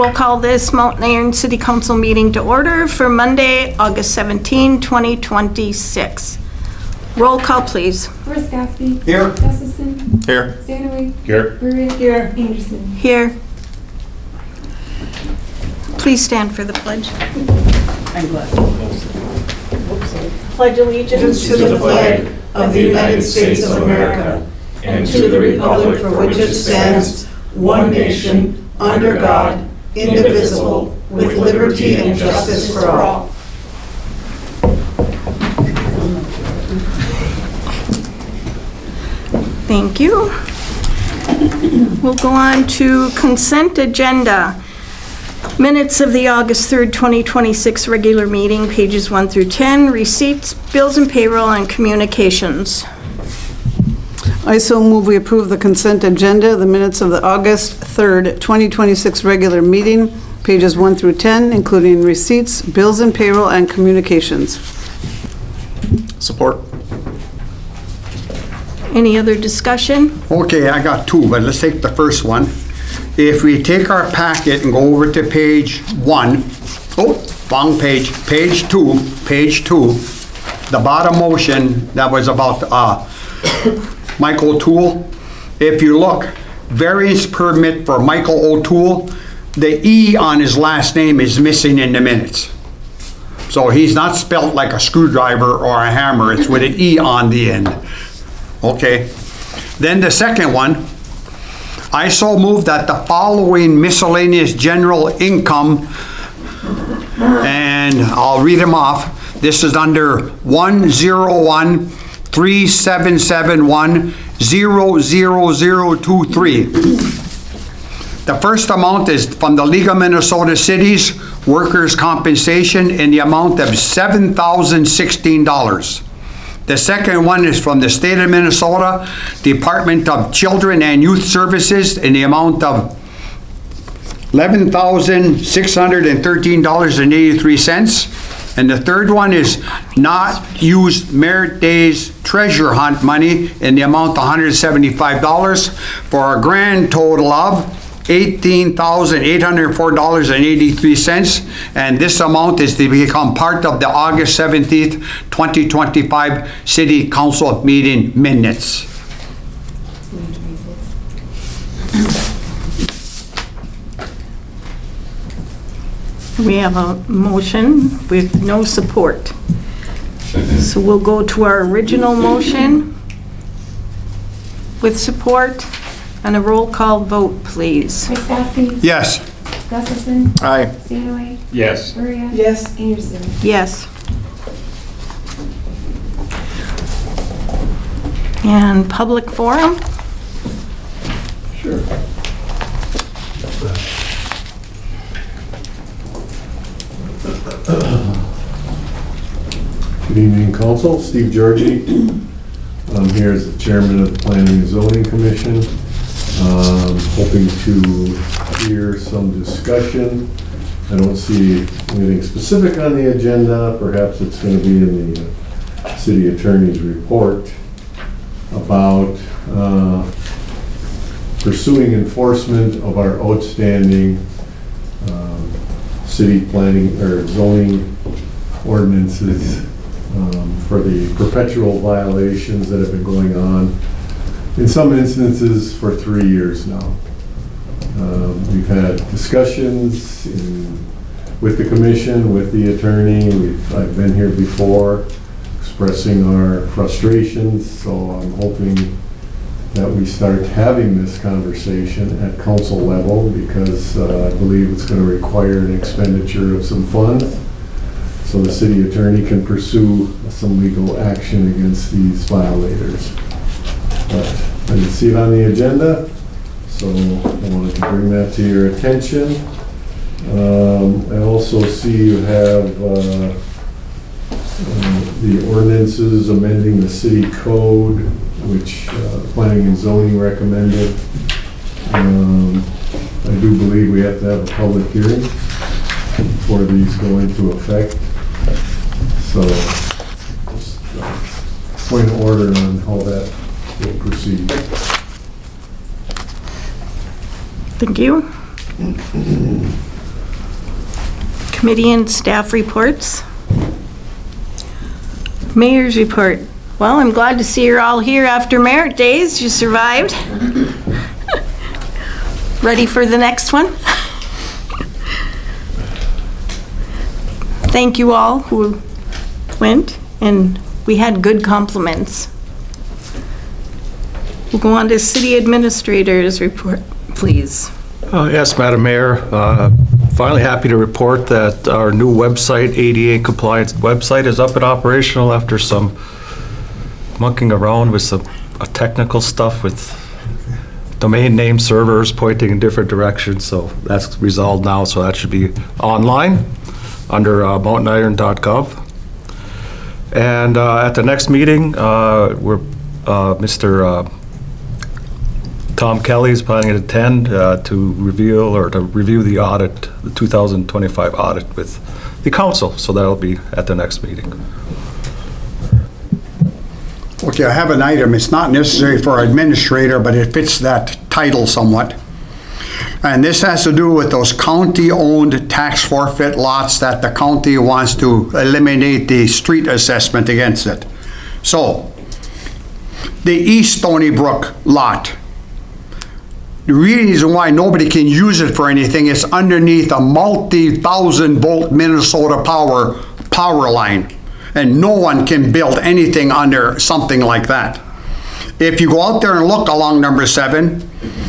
We'll call this Mountain Iron City Council meeting to order for Monday, August 17, 2026. Roll call, please. Horst-Gaske. Here. Gustafson. Here. Stanaway. Here. Burritt. Here. Anderson. Here. Please stand for the pledge. Pledge allegiance to the flag of the United States of America and to the republic for which it stands, one nation, under God, indivisible, with liberty and justice for all. Thank you. We'll go on to consent agenda. Minutes of the August 3rd, 2026 regular meeting, pages 1 through 10, receipts, bills and payroll, and communications. I so move we approve the consent agenda, the minutes of the August 3rd, 2026 regular meeting, pages 1 through 10, including receipts, bills and payroll, and communications. Support. Any other discussion? Okay, I got two, but let's take the first one. If we take our packet and go over to page 1, wrong page, page 2, the bottom motion that was about Michael O'Toole. If you look, variance permit for Michael O'Toole, the E on his last name is missing in the minutes. So he's not spelt like a screwdriver or a hammer, it's with an E on the end. Okay. Then the second one, I so move that the following miscellaneous general income, and I'll read them off. This is under 101-3771-00023. The first amount is from the League of Minnesota Cities Workers' Compensation in the amount of $7,016. The second one is from the state of Minnesota Department of Children and Youth Services in the amount of $11,613.83. And the third one is not used Merit Days treasure hunt money in the amount of $175 for a grand total of $18,804.83, and this amount is to become part of the August 17th, 2025 City Council meeting minutes. We have a motion with no support. So we'll go to our original motion with support. And a roll call vote, please. Horst-Gaske. Yes. Gustafson. Aye. Stanaway. Yes. Burritt. Yes. Anderson. Yes. And public forum? Sure. Good evening, Council. Steve Georgie. I'm here as the Chairman of the Planning and Zoning Commission. Hoping to hear some discussion. I don't see anything specific on the agenda. Perhaps it's going to be in the City Attorney's report about pursuing enforcement of our outstanding city planning or zoning ordinances for the perpetual violations that have been going on, in some instances, for 3 years now. We've had discussions with the commission, with the attorney. I've been here before expressing our frustrations, so I'm hoping that we start having this conversation at council level, because I believe it's going to require an expenditure of some funds, so the city attorney can pursue some legal action against these violators. But I didn't see it on the agenda, so I wanted to bring that to your attention. I also see you have the ordinances amending the city code, which planning and zoning recommended. I do believe we have to have a public hearing before these go into effect. So, just point of order on how that will proceed. Thank you. Committee and staff reports. Mayor's report. Well, I'm glad to see you're all here after Merit Days. You survived. Ready for the next one? Thank you all who went, and we had good compliments. We'll go on to City Administrator's report, please. Yes, Madam Mayor. Finally happy to report that our new website, ADA compliance website, is up and operational after some monkeying around with some technical stuff with domain name servers pointing in different directions. So that's resolved now, so that should be online under mountainiron.gov. And at the next meeting, Mr. Tom Kelly is planning to attend to review the audit, the 2025 audit with the council. So that'll be at the next meeting. Okay, I have an item. It's not necessary for our administrator, but it fits that title somewhat. And this has to do with those county-owned tax forfeit lots that the county wants to eliminate the street assessment against it. So, the East Stony Brook lot. The reason why nobody can use it for anything is underneath a multi-thousand volt Minnesota power line. And no one can build anything under something like that. If you go out there and look along number 7,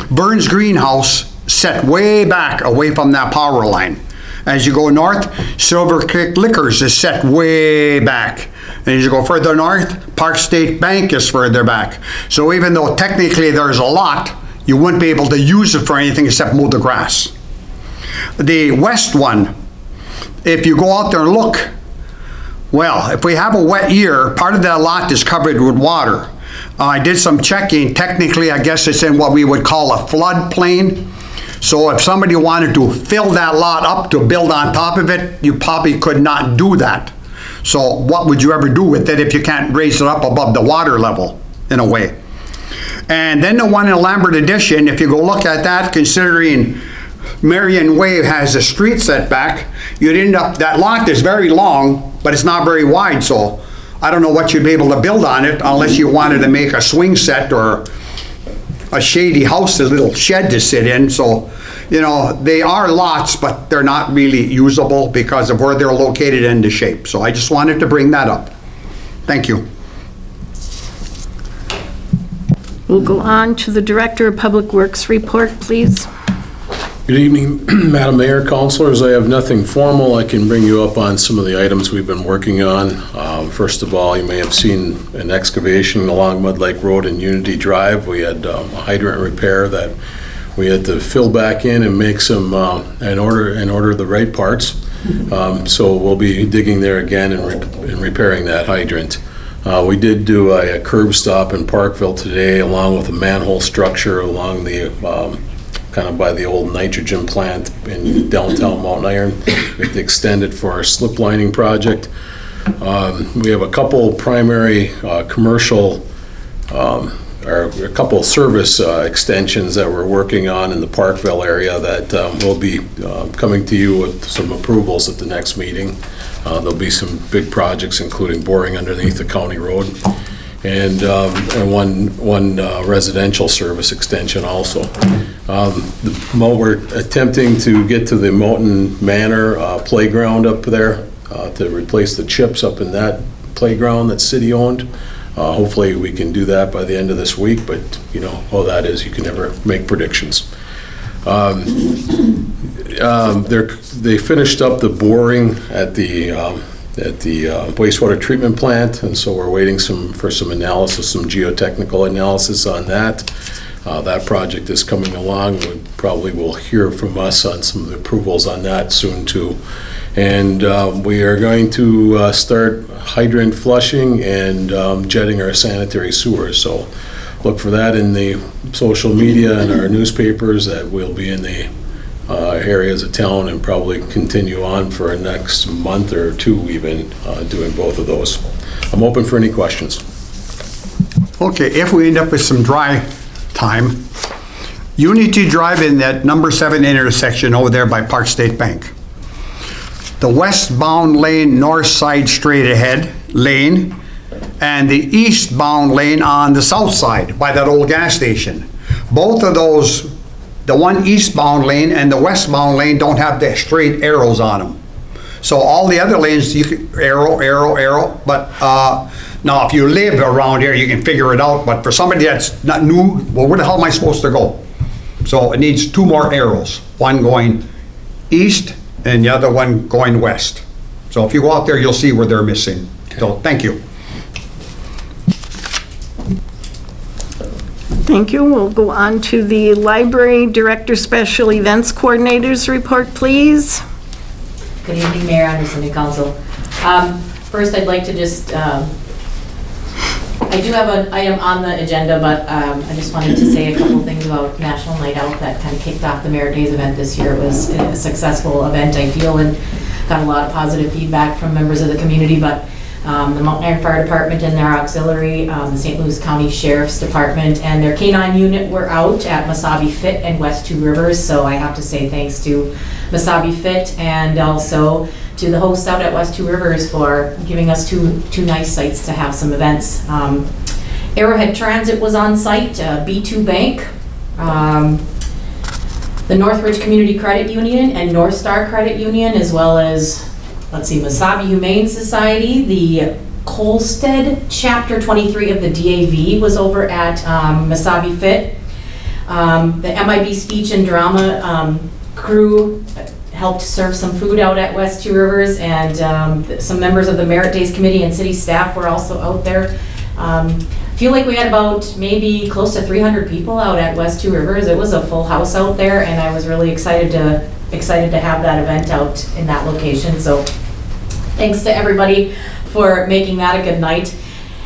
Burns Greenhouse set way back away from that power line. As you go north, Silver Creek Liquors is set way back. And as you go further north, Park State Bank is further back. So even though technically there's a lot, you wouldn't be able to use it for anything except mow the grass. The west one, if you go out there and look, well, if we have a wet year, part of that lot is covered with water. I did some checking. Technically, I guess it's in what we would call a floodplain. So if somebody wanted to fill that lot up to build on top of it, you probably could not do that. So what would you ever do with it if you can't raise it up above the water level, in a way? And then the one in Lambert Addition, if you go look at that, considering Marion Way has a street setback, you'd end up, that lot is very long, but it's not very wide, so I don't know what you'd be able to build on it unless you wanted to make a swing set or a shady house, a little shed to sit in. So, you know, they are lots, but they're not really usable because of where they're located and the shape. So I just wanted to bring that up. Thank you. We'll go on to the Director of Public Works report, please. Good evening, Madam Mayor, Councilors. I have nothing formal. I can bring you up on some of the items we've been working on. First of all, you may have seen an excavation along Mud Lake Road and Unity Drive. We had a hydrant repair that we had to fill back in and make some, and order the right parts. So we'll be digging there again and repairing that hydrant. We did do a curb stop in Parkville today, along with a manhole structure along the kind of by the old nitrogen plant in downtown Mountain Iron. We have to extend it for our slip lining project. We have a couple primary commercial, or a couple service extensions that we're working on in the Parkville area that will be coming to you with some approvals at the next meeting. There'll be some big projects, including boring underneath the county road, and one residential service extension also. We're attempting to get to the Moulton Manor playground up there to replace the chips up in that playground that's city-owned. Hopefully we can do that by the end of this week, but you know how that is, you can never make predictions. They finished up the boring at the wastewater treatment plant, and so we're waiting for some analysis, some geotechnical analysis on that. That project is coming along. We probably will hear from us on some of the approvals on that soon too. And we are going to start hydrant flushing and jetting our sanitary sewers. So look for that in the social media and our newspapers, that we'll be in the areas of town and probably continue on for the next month or two even, doing both of those. I'm open for any questions. Okay, if we end up with some dry time, Unity Drive in that number 7 intersection over there by Park State Bank. the westbound lane, north side straight ahead lane, and the eastbound lane on the south side by that old gas station. Both of those, the one eastbound lane and the westbound lane don't have the straight arrows on them. So all the other lanes, you can arrow, but now if you live around here, you can figure it out, but for somebody that's not new, well, where the hell am I supposed to go? So it needs 2 more arrows, one going east and the other one going west. So if you go out there, you'll see where they're missing. So, thank you. Thank you. We'll go on to the Library Director Special Events Coordinators report, please. Good evening, Mayor, members of the council. First, I'd like to just, I do have an item on the agenda, but I just wanted to say a couple things about National Night Out that kind of kicked off the Merit Days event this year. It was a successful event, I feel, and got a lot of positive feedback from members of the community, but the Mountain Iron Fire Department and their auxiliary, the St. Louis County Sheriff's Department and their K-9 unit were out at Mesabi Fit and West Two Rivers, so I have to say thanks to Mesabi Fit and also to the hosts out at West Two Rivers for giving us two nice sites to have some events. Arrowhead Transit was on site, B2 Bank, the Northridge Community Credit Union and North Star Credit Union, as well as, let's see, Mesabi Humane Society, the Colstead Chapter 23 of the DAV was over at Mesabi Fit. The MIB Speech and Drama crew helped serve some food out at West Two Rivers, and some members of the Merit Days Committee and city staff were also out there. I feel like we had about maybe close to 300 people out at West Two Rivers. It was a full house out there, and I was really excited to have that event out in that location. So thanks to everybody for making that a good night.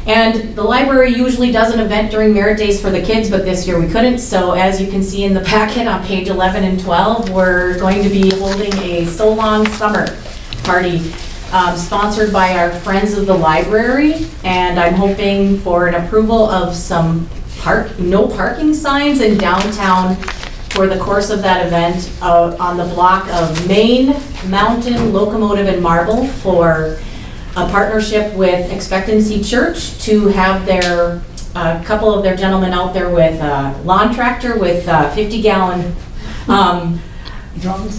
And the library usually does an event during Merit Days for the kids, but this year we couldn't. So as you can see in the packet on page 11 and 12, we're going to be holding a So Long Summer Party sponsored by our Friends of the Library. And I'm hoping for an approval of some no parking signs in downtown for the course of that event on the block of Main, Mountain, Locomotive, and Marble for a partnership with Expectancy Church to have their, a couple of their gentlemen out there with a lawn tractor with 50-gallon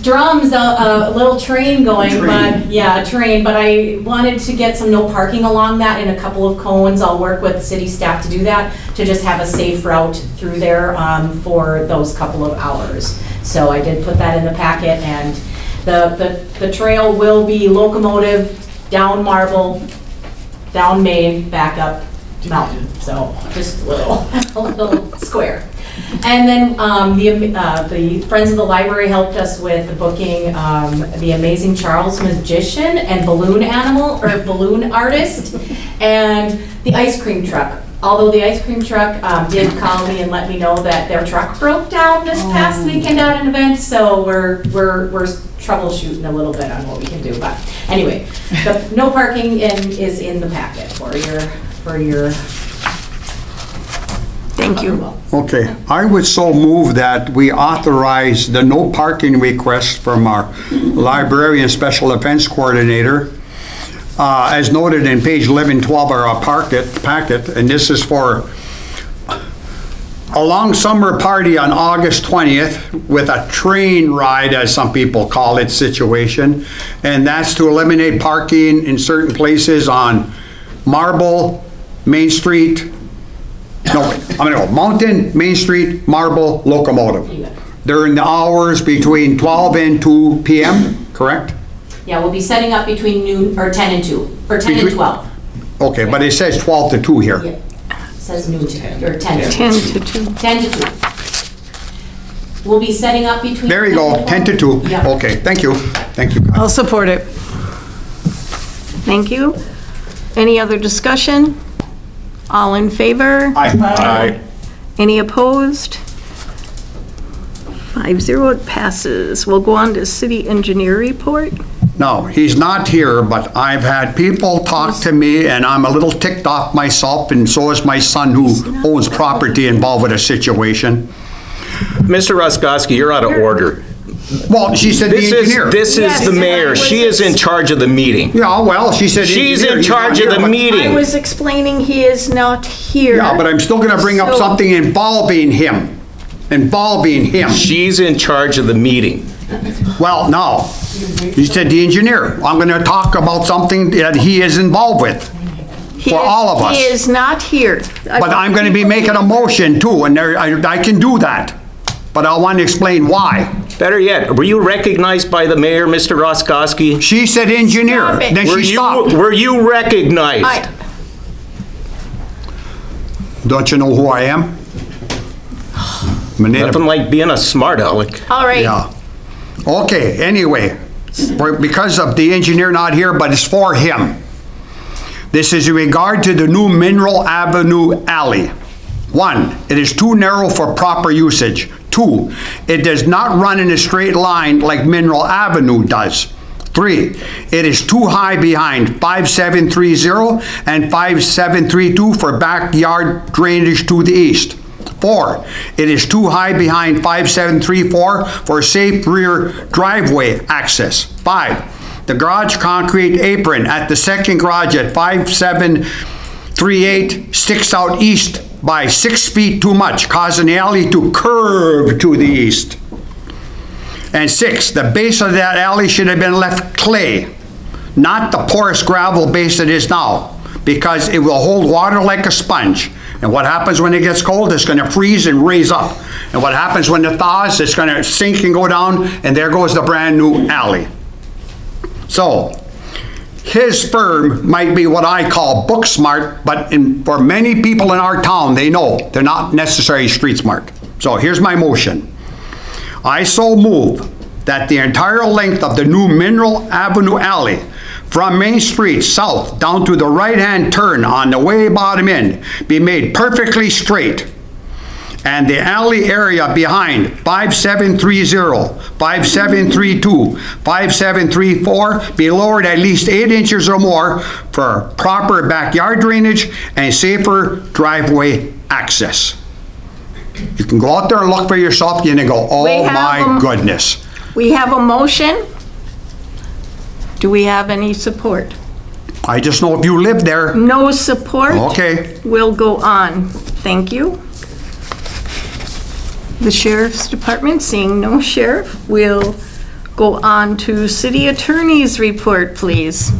drums, a little train going, but yeah, a train. But I wanted to get some no parking along that and a couple of cones. I'll work with city staff to do that, to just have a safe route through there for those couple of hours. So I did put that in the packet, and the trail will be Locomotive, down Marble, down Main, back up Mountain. So just a little square. And then the Friends of the Library helped us with booking the amazing Charles Magician and balloon artist and the ice cream truck. Although the ice cream truck did call me and let me know that their truck broke down this past weekend at an event, so we're troubleshooting a little bit on what we can do. But anyway, the no parking is in the packet for your. Thank you. Okay, I would so move that we authorize the no parking request from our librarian special events coordinator, as noted in page 11, 12 of our packet, and this is for a long summer party on August 20th with a train ride, as some people call it, situation, and that's to eliminate parking in certain places on Marble, Main Street, no, I'm gonna go Mountain, Main Street, Marble, Locomotive. During the hours between 12 and 2 p.m., correct? Yeah, we'll be setting up between noon, or 10 and 2, or 10 and 12. Okay, but it says 12 to 2 here. Yeah, it says noon to, or 10 to 2. 10 to 2. 10 to 2. We'll be setting up between. There you go, 10 to 2. Yeah. Okay, thank you. Thank you. I'll support it. Thank you. Any other discussion? All in favor? Aye. Any opposed? 5-0, it passes. We'll go on to city engineer report. No, he's not here, but I've had people talk to me, and I'm a little ticked off myself, and so is my son, who owns property involved with a situation. Mr. Roskoski, you're out of order. Well, she said the engineer. This Yes, is the and I mayor. was She is in charge of the meeting. Yeah, well, she said She's engineer, in he's not charge of here, the but- I meeting. was explaining he is not here. Yeah, but I'm still gonna bring up So- something involving him. Involving him. She's in charge of the meeting. Well, no. You said the engineer. I'm gonna talk about something that he is involved with. He for is- all of us. He is not here. But I'm gonna be making a motion too, and there, I can do that. But I want to explain why. Better yet, were you recognized by the mayor, Mr. Roskoski? She said engineer, Stop it. then she stopped. Were you recognized? I- Don't you know who I am? Manila- Nothing like being a smart aleck. All right. Yeah. Okay, anyway, because of the engineer not here, but it's for him. This is in regard to the new Mineral Avenue alley. 1, it is too narrow for proper usage. 2, it does not run in a straight line like Mineral Avenue does. 3, it is too high behind 5730 and 5732 for backyard drainage to the east. 4, it is too high behind 5734 for safe rear driveway access. 5, the garage concrete apron at the second garage at 5738 sticks out east by 6 feet too much, causing the alley to curve to the east. And 6, the base of that alley should have been left clay, not the porous gravel base it is now, because it will hold water like a sponge. And what happens when it gets cold? It's going to freeze and raise up. And what happens when it thaws? It's going to sink and go down, and there goes the brand new alley. So, his firm might be what I call book smart, but for many people in our town, they know they're not necessarily street smart. So here's my motion. I so move that the entire length of the new Mineral Avenue alley from Main Street south down to the right-hand turn on the way bottom end be made perfectly straight, and the alley area behind 5730, 5732, 5734 be lowered at least 8 inches or more for proper backyard drainage and safer driveway access. You can go out there and look for yourself, and you go, We oh have my goodness. We have a motion. Do we have any support? I just know if you live there, No support? okay. We'll go on. Thank you. The Sheriff's Department, seeing no sheriff, will go on to City Attorney's report, please.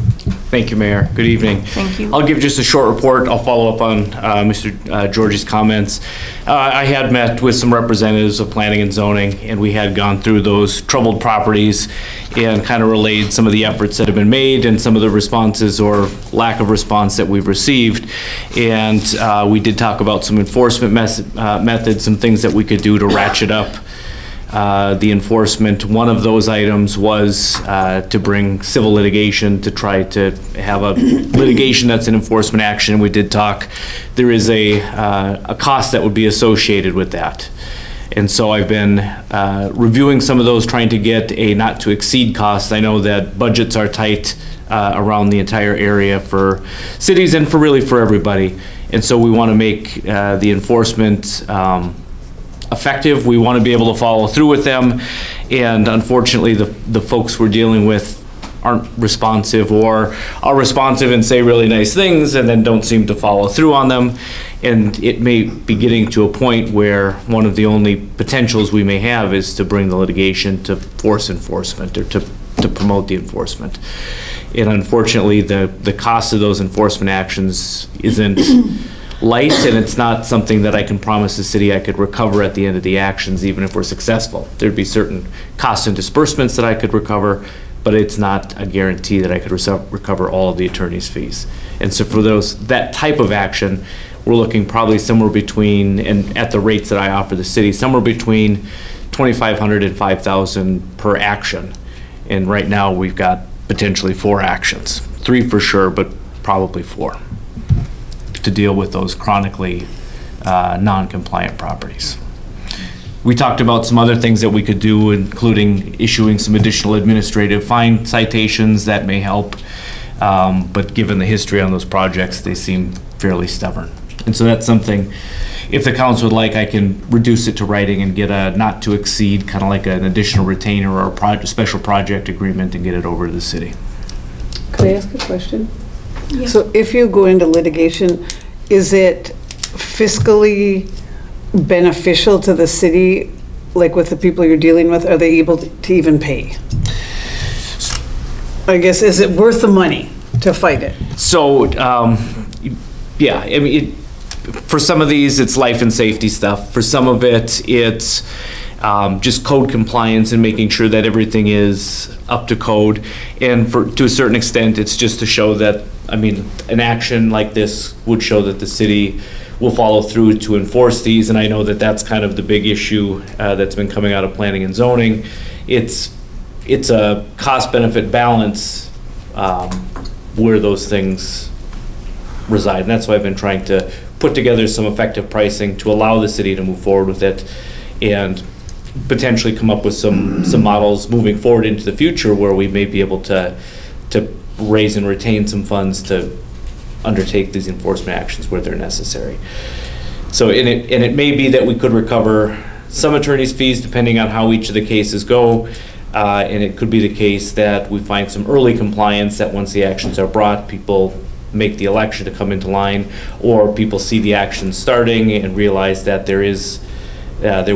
Thank you, Mayor. Good evening. Thank you. I'll give just a short report. I'll follow up on Mr. George's comments. I had met with some representatives of planning and zoning, and we had gone through those troubled properties and kind of relayed some of the efforts that have been made and some of the responses or lack of response that we've received. And we did talk about some enforcement methods, some things that we could do to ratchet up the enforcement. One of those items was to bring civil litigation to try to have a litigation that's an enforcement action. We did talk, there is a cost that would be associated with that. And so I've been reviewing some of those, trying to get a not to exceed cost. I know that budgets are tight around the entire area for cities and for everybody. And so we want to make the enforcement effective. We want to be able to follow through with them, and unfortunately the folks we're dealing with aren't responsive, or are responsive and say really nice things and then don't seem to follow through on them. And it may be getting to a point where one of the only potentials we may have is to bring the litigation to force enforcement, or to promote the enforcement. And unfortunately the cost of those enforcement actions isn't light, and it's not something that I can promise the city I could recover at the end of the actions, even if we're successful. There'd be certain costs and disbursements that I could recover, but it's not a guarantee that I could recover all of the attorney's fees. And so for that type of action, we're looking probably somewhere between, and at the rates that I offer the city, somewhere between $2,500 and $5,000 per action. And right now we've got potentially 4 actions, 3 for sure, but probably 4. To deal with those chronically non-compliant properties. We talked about some other things that we could do, including issuing some additional administrative fine citations that may help, but given the history on those projects, they seem fairly stubborn. And so that's something, if the council would like, I can reduce it to writing and get a not to exceed, kind of like an additional retainer or a special project agreement and get it over to the city. Could I ask a question? So if you go into litigation, is it fiscally beneficial to the city, like with the people you're dealing with? Are they able to even pay? I guess, is it worth the money to fight it? So, yeah, I mean, for some of these, it's life and safety stuff. For some of it, it's just code compliance and making sure that everything is up to code. And to a certain extent, it's just to show that, I mean, an action like this would show that the city will follow through to enforce these. And I know that that's kind of the big issue that's been coming out of planning and zoning. It's a cost-benefit balance where those things reside. And that's why I've been trying to put together some effective pricing to allow the city to move forward with it and potentially come up with some models moving forward into the future where we may be able to raise and retain some funds to undertake these enforcement actions where they're necessary. So, and it may be that we could recover some attorney's fees depending on how each of the cases go. And it could be the case that we find some early compliance, that once the actions are brought, people make the election to come into line, or people see the action starting and realize that there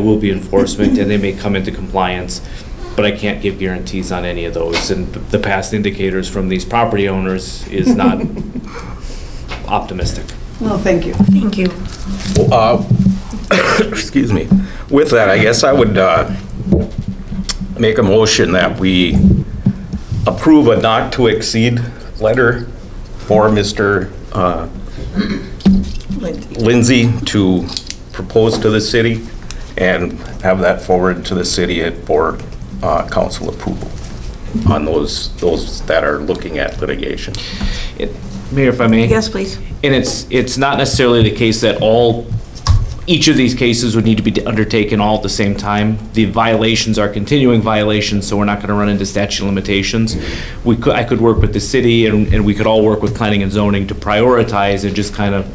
will be enforcement and they may come into compliance. But I can't give guarantees on any of those. And the past indicators from these property owners is not optimistic. Well, thank you. Thank you. Excuse me. With that, I guess I would make a motion that we approve a not to exceed letter for Mr. Lindsay to propose to the city and have that forwarded to the city for council approval on those that are looking at litigation. Mayor, if I may? Yes, please. And it's not necessarily the case that each of these cases would need to be undertaken all at the same time. The violations are continuing violations, so we're not going to run into statute of limitations. I could work with the city and we could all work with planning and zoning to prioritize and just kind of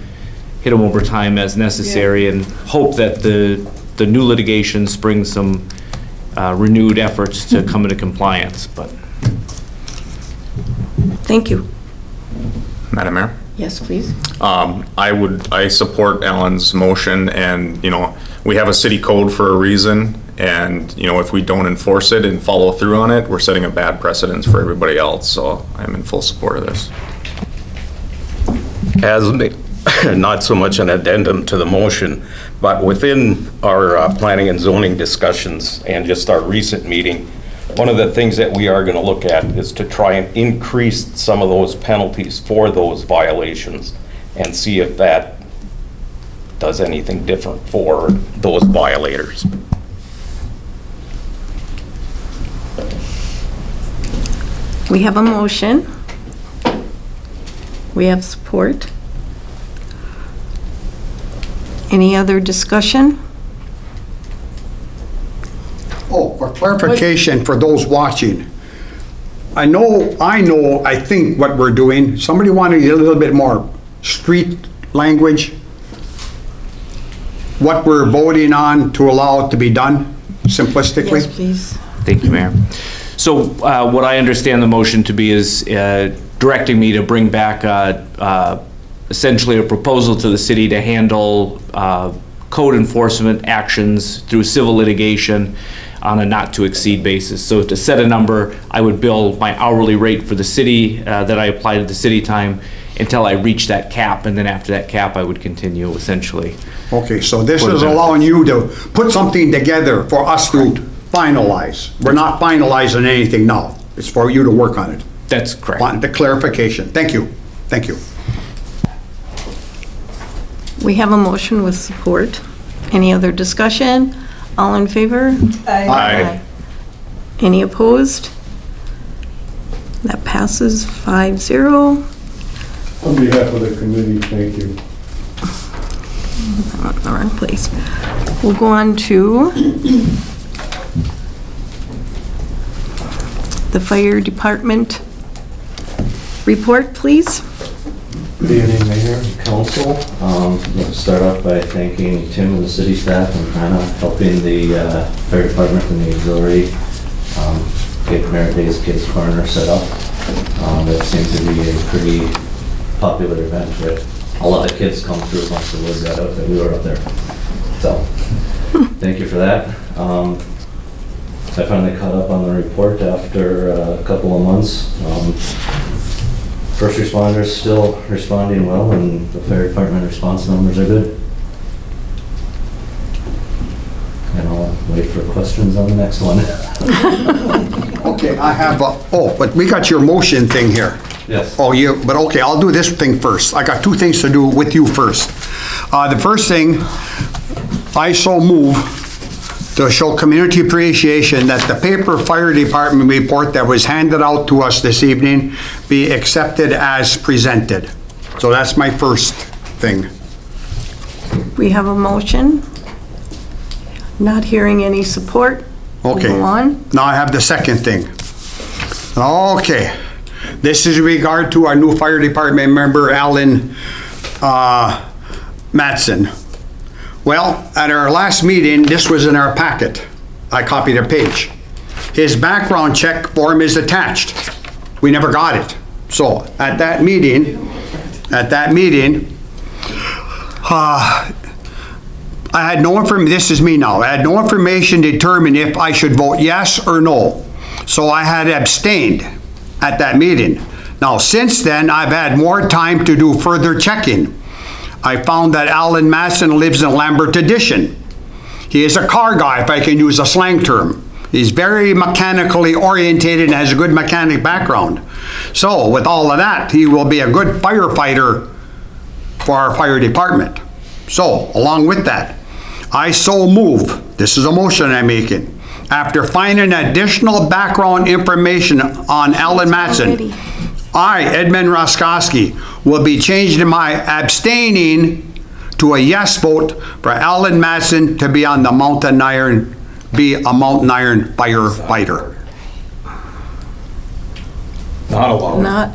hit them over time as necessary and hope that the new litigation brings some renewed efforts to come into compliance. But Thank you. Madam Mayor? Yes, please. I support Alan's motion, and, we have a city code for a reason, and, if we don't enforce it and follow through on it, we're setting a bad precedence for everybody else, so I'm in full support of this. As not so much an addendum to the motion, but within our planning and zoning discussions and just our recent meeting, one of the things that we are going to look at is to try and increase some of those penalties for those violations and see if that does anything different for those violators. We have a motion. We have support. Any other discussion? Oh, for clarification for those watching, I think what we're doing, somebody want to get a little bit more street language? What we're voting on to allow it to be done simplistically? Yes, please. thank you, Mayor. So what I understand the motion to be is directing me to bring back essentially a proposal to the city to handle code enforcement actions through civil litigation on a not to exceed basis. So to set a number, I would bill my hourly rate for the city that I apply to the city time until I reach that cap, and then after that cap, I would continue essentially. Okay, so this is allowing you to put something together for us to finalize. We're not finalizing anything now. It's for you to work on it. That's correct. Want the clarification. Thank you. Thank you. We have a motion with support. Any other discussion? All in favor? Aye. Any opposed? That passes 5-0. On behalf of the committee, thank you. I'm in the wrong place. We'll go on to the fire department report, please. Good evening, Mayor and Council. Let's start off by thanking Tim and the city staff and Hannah helping the fire department and the auxiliary get Merit Days Kids Corner set up. That seemed to be a pretty popular event that a lot of kids come through once the word got out that we were up there. So, thank you for that. I finally caught up on the report after a couple of months. First responders still responding well, and the fire department response numbers are good. And I'll wait for questions on the next one. Okay, I have, but we got your motion thing here. Yes. Oh, but okay, I'll do this thing first. I got two things to do with you first. The first thing, I so move to show community appreciation that the paper fire department report that was handed out to us this evening be accepted as presented. So that's my first thing. We have a motion. Not hearing any support. We'll Okay. go on. Now I have the second thing. Okay. This is in regard to our new fire department member, Alan Matson. Well, at our last meeting, this was in our packet. I copied a page. His background check form is attached. We never got it. So at that meeting, I had no information, this is me now, I had no information to determine if I should vote yes or no. So I had abstained at that meeting. Now, since then, I've had more time to do further checking. I found that Alan Matson lives in Lambert Addition. He is a car guy, if I can use a slang term. He's very mechanically oriented and has a good mechanic background. So with all of that, he will be a good firefighter for our fire department. So, along with that, I so move, this is a motion I'm making, after finding additional background information on Alan Matson, I, Edmund Roskowski, will be changed in my abstaining to a yes vote for Alan Matson to be on the Mountain Iron firefighter. Not allowed. Not.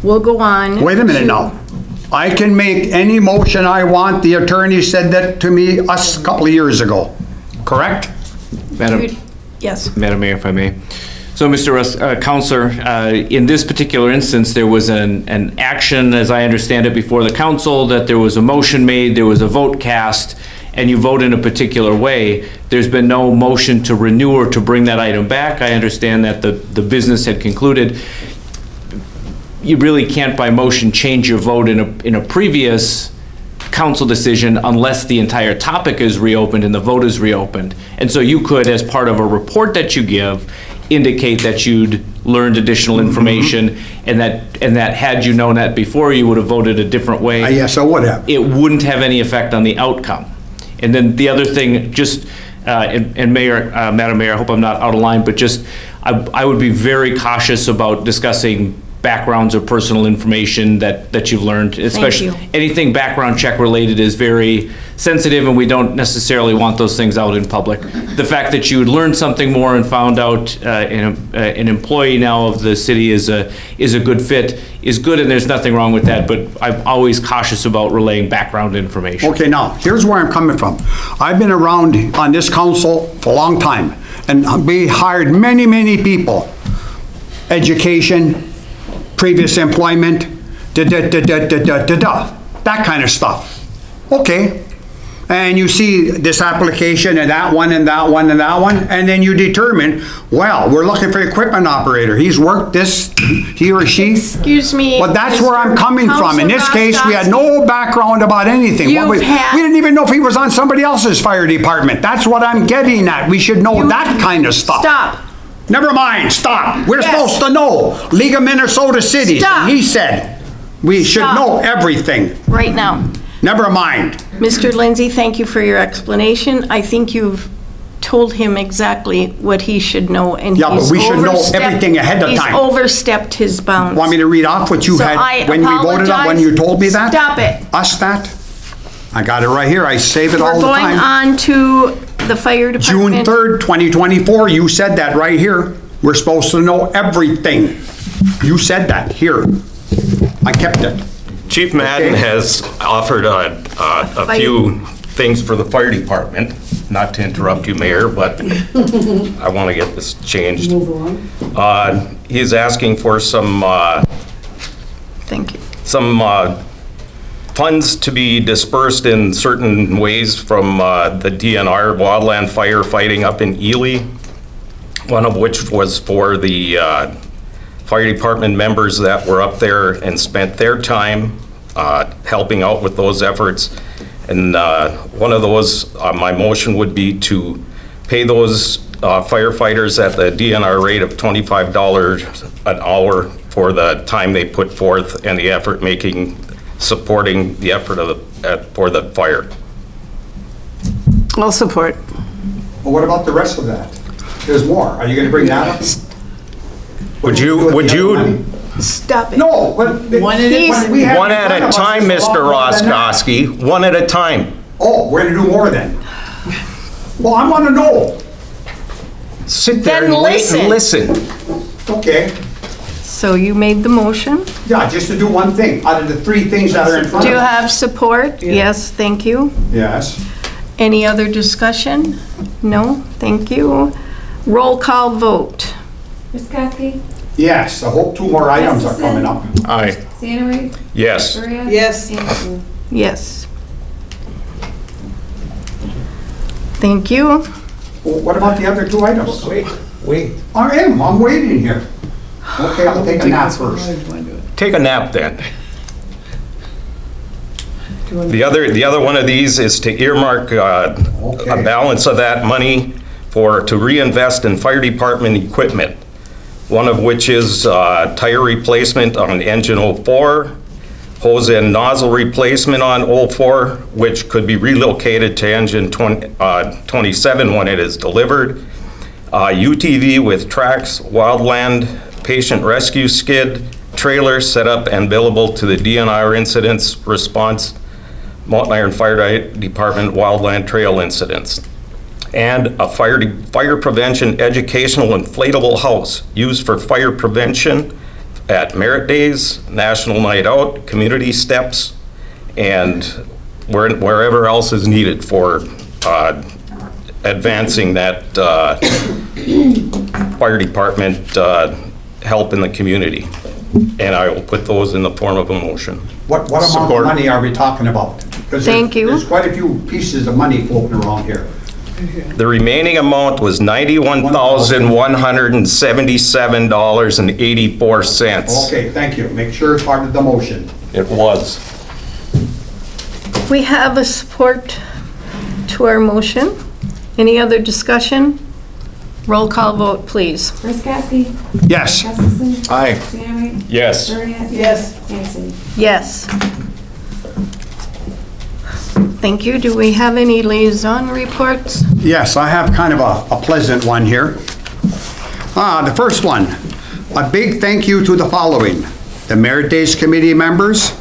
We'll go on. Wait a minute to- now. I can make any motion I want. The attorney said that to me a couple of years ago. Correct? Yes. Madam Mayor, if I may. So, Mr. Counselor, in this particular instance, there was an action, as I understand it, before the council, that there was a motion made, there was a vote cast, and you vote in a particular way. There's been no motion to renew or to bring that item back. I understand that the business had concluded. You really can't by motion change your vote in a previous council decision unless the entire topic is reopened and the vote is reopened. And so you could, as part of a report that you give, indicate that you'd learned additional information and that had you known that before, you would have voted a different way. Yes, I would have. It wouldn't have any effect on the outcome. And then the other thing, just, and Mayor, Madam Mayor, I hope I'm not out of line, but just, I would be very cautious about discussing backgrounds or personal information that you've learned, especially you. anything background check related is very sensitive, and we don't necessarily want those things out in public. The fact that you learned something more and found out an employee now of the city is a good fit is good, and there's nothing wrong with that, but I'm always cautious about relaying background information. Okay, now, here's where I'm coming from. I've been around on this council for a long time, and we hired many, many people. Education, previous employment, that kind of stuff. Okay. And you see this application and that one and that one and that one, and then you determine, well, we're looking for equipment operator. He's worked this, he or she. Excuse me. Well, that's where I'm coming from. In this case, we had no background about anything. You've We had- didn't even know if he was on somebody else's fire department. That's what I'm getting at. We should know that kind of stuff. Stop. Never mind, stop. We're Yes. supposed to know. League of Minnesota Cities. Stop. He said we should Stop. know everything. Right now. Never mind. Mr. Lindsay, thank you for your explanation. I think you've told him exactly what he should know, and Yeah, but he's we should know overstepped- everything ahead of time. He's overstepped his bounds. Want me to read off what you So had I when we voted on, when you told me that? Stop it. Us that? I got it right here. I save it all We're the going time. on to the fire June department. 3rd, 2024, you said that right here. We're supposed to know everything. You said that here. I kept it. Chief Madden Okay. has offered a few things for the fire department. Not to interrupt you, Mayor, but I want to get this changed. Move along. He's asking for some Thank you. funds to be dispersed in certain ways from the DNR wildland firefighting up in Ely, one of which was for the fire department members that were up there and spent their time helping out with those efforts. And one of those, my motion would be to pay those firefighters at the DNR rate of $25 an hour for the time they put forth and the effort supporting the effort for the fire. I'll support. Well, what about the rest of that? There's more. Are you gonna bring that up? Would you Stop it. No, but. One at a time. one at a time, Mr. Roskoski, one at a time. Oh, we're gonna do more then? Well, I wanna know. Sit there Then and listen. listen. Okay, So you made the motion. yeah, just to do one thing, out of the three things that are in front Do of you us. have support? Yes, thank you. Yes. Any other discussion? No, thank you. Roll call vote. Ms. Kowski, Yes, I hope two more items are coming up. Aye. Santa Yes. Maria. Yes. Anderson. Yes. Thank you. Well, what about the other two items? Wait. I'm waiting here. Okay, I'll take a nap first. Take a nap then. The other one of these is to earmark a balance of that money to reinvest in fire department equipment. One of which is tire replacement on engine 04, hose and nozzle replacement on 04, which could be relocated to engine 27 when it is delivered. UTV with tracks, wildland, patient rescue skid, trailer set up and billable to the DNR incidents response, Mountain Iron Fire Department wildland trail incidents. And a fire prevention educational inflatable house used for fire prevention at Merit Days, National Night Out, community steps, and wherever else is needed for advancing that fire department help in the community. And I will put those in the form of a motion. What amount of Support. money are we talking about? 'Cause Thank you. There's quite a few pieces of money floating around here. The remaining amount was $91,177.84. Okay, thank you. Make sure it's part of the motion. It was. We have a support to our motion. Any other discussion? Roll call vote, please. Ms. Kowski, Yes. Gustafson. Aye. Santa Maria. Yes. Maria. Yes. Anderson. Yes. Thank you. Do we have any liaison reports? Yes, I have kind of a pleasant one here. The first one, a big thank you to the following: the Merit Days Committee members,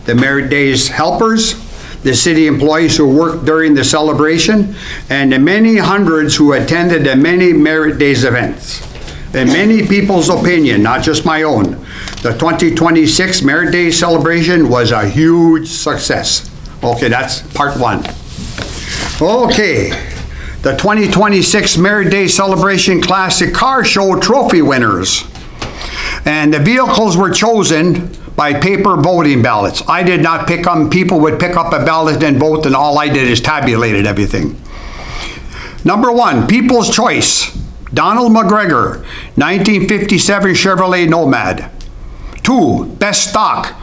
the Merit Days helpers, the city employees who worked during the celebration, and the many hundreds who attended the many Merit Days events. In many people's opinion, not just my own, the 2026 Merit Days celebration was a huge success. Okay, that's part one. Okay, the 2026 Merit Day Celebration Classic Car Show trophy winners. And the vehicles were chosen by paper voting ballots. I did not pick them. People would pick up a ballot and vote, and all I did is tabulated everything. Number one, People's Choice, Donald McGregor, 1957 Chevrolet Nomad. 2, Best Stock,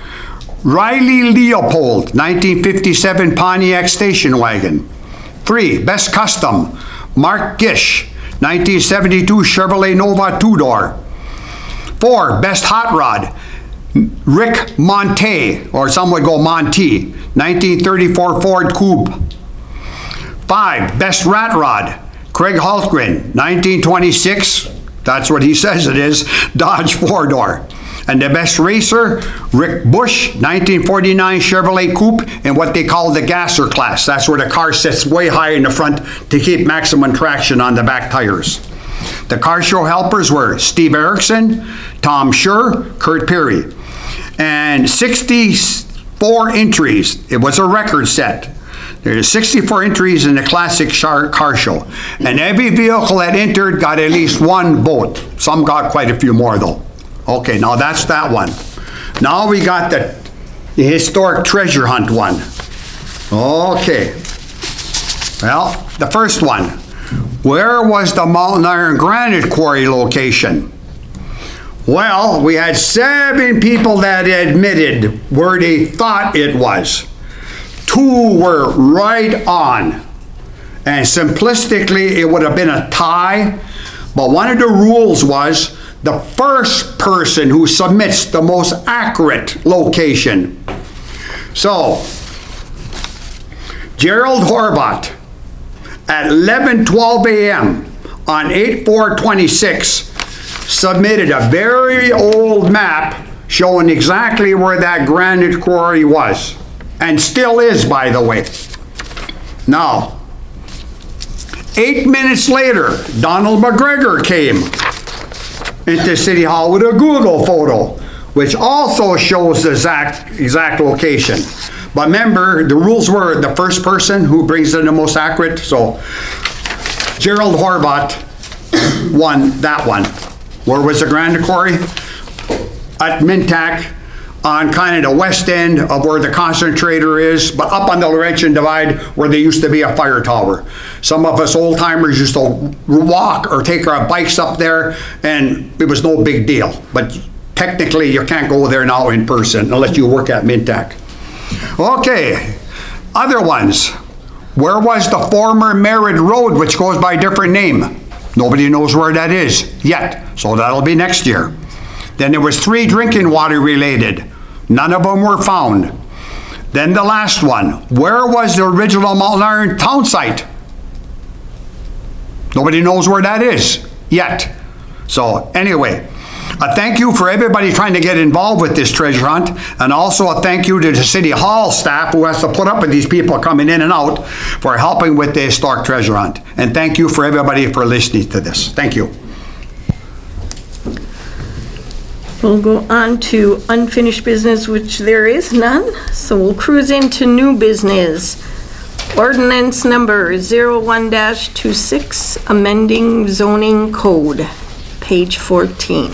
Riley Leopold, 1957 Pontiac Station Wagon. 3, Best Custom, Mark Gish, 1972 Chevrolet Nova 2-door. 4, Best Hot Rod, Rick Monte, or some would go Monty, 1934 Ford Coupe. 5, Best Rat Rod, Craig Hultgren, 1926, that's what he says it is, Dodge 4-door. And the Best Racer, Rick Bush, 1949 Chevrolet Coupe in what they call the gasser class. That's where the car sits way high in the front to keep maximum traction on the back tires. The car show helpers were Steve Erickson, Tom Schur, Kurt Perry. and 64 entries. It was a record set. There's 64 entries in the classic car show. And every vehicle that entered got at least one vote. Some got quite a few more though. Okay, now that's that one. Now we got the historic treasure hunt one. Okay. Well, the first one. Where was the Mountain Iron Granite Quarry location? Well, we had 7 people that admitted where they thought it was. 2 were right on. And simplistically, it would have been a tie, but one of the rules was the first person who submits the most accurate location. So, Gerald Horvat, at 11:12 a.m. on 8/4/26, submitted a very old map showing exactly where that granite quarry was, and still is, by the way. Now, 8 minutes later, Donald McGregor came into City Hall with a Google photo, which also shows the exact location. But remember, the rules were the first person who brings in the most accurate, so Gerald Horvat won that one. Where was the granite quarry? At Mintac, on kind of the west end of where the concentrator is, but up on the Laurentian Divide where there used to be a fire tower. Some of us old timers used to walk or take our bikes up there, and it was no big deal. But technically, you can't go there now in person unless you work at Mintac. Okay, other ones. Where was the former Merritt Road, which goes by a different name? Nobody knows where that is yet, so that'll be next year. Then there was 3 drinking water related. None of them were found. Then the last one. Where was the original Mountain Iron town site? Nobody knows where that is yet. So anyway, a thank you for everybody trying to get involved with this treasure hunt, and also a thank you to the City Hall staff who has to put up with these people coming in and out for helping with the historic treasure hunt. And thank you for everybody for listening to this. Thank you. We'll go on to unfinished business, which there is none. So we'll cruise into new business. Ordinance number 01-26, amending zoning code, page 14.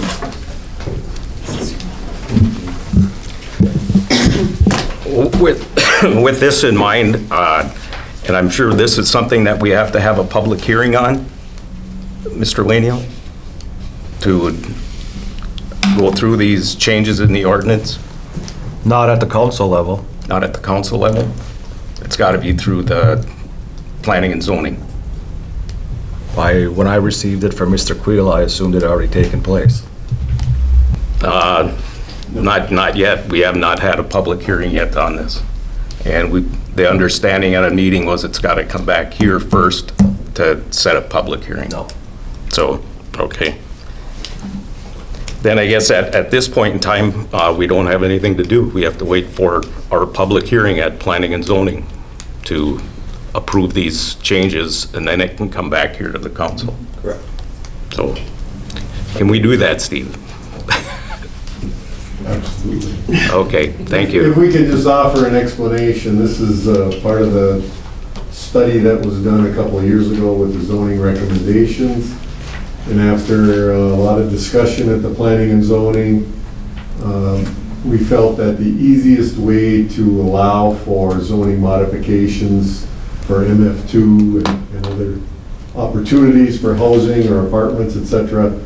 With this in mind, and I'm sure this is something that we have to have a public hearing on, Mr. Lanio, to go through these changes in the ordinance? Not at the council level. Not at the council level? It's got to be through the planning and zoning. When I received it from Mr. Queel, I assumed it had already taken place. Not yet. We have not had a public hearing yet on this. And the understanding at a meeting was it's got to come back here first to set a public hearing. No. So, okay. Then I guess at this point in time, we don't have anything to do. We have to wait for our public hearing at planning and zoning to approve these changes, and then it can come back here to the council. Correct. So, can we do that, Steve? Absolutely. Okay, thank you. If we could just offer an explanation, this is part of the study that was done a couple of years ago with the zoning recommendations. And after a lot of discussion at the planning and zoning, we felt that the easiest way to allow for zoning modifications for MF2 and other opportunities for housing or apartments, etc.,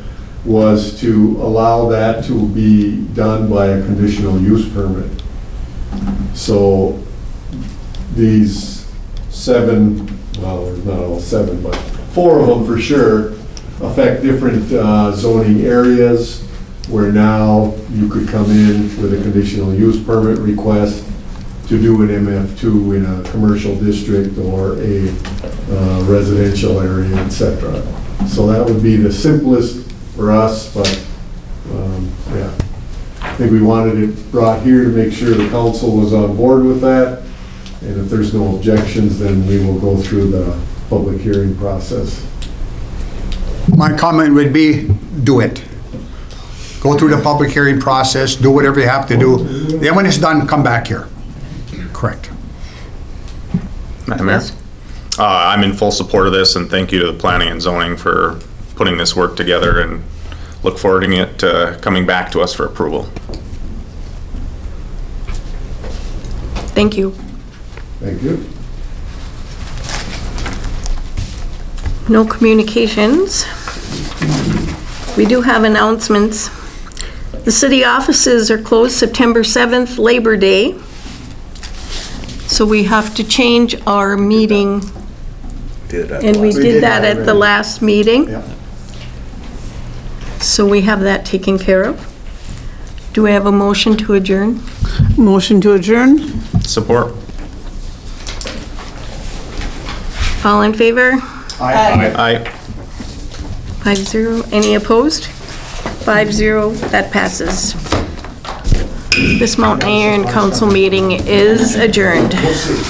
was to allow that to be done by a conditional use permit. So these 7, well, not all 7, but 4 of them for sure, affect different zoning areas where now you could come in with a conditional use permit request to do an MF2 in a commercial district or a residential area, etc. So that would be the simplest for us, but yeah. I think we wanted it brought here to make sure the council was on board with that. And if there's no objections, then we will go through the public hearing process. My comment would be, do it. go through the public hearing process, do whatever you have to do. Then when it's done, come back here. Correct. Madam Mayor? I'm in full support of this, and thank you to the planning and zoning for putting this work together, and look forward to it coming back to us for approval. Thank you. Thank you. No communications. We do have announcements. The city offices are closed September 7th, Labor Day. So we have to change our meeting. And we did that at the last meeting. Yeah. So we have that taken care of. Do we have a motion to adjourn? Motion to adjourn? Support. All in favor? Aye. 5-0. Any opposed? 5-0. That passes. This Mountain Iron Council meeting is adjourned.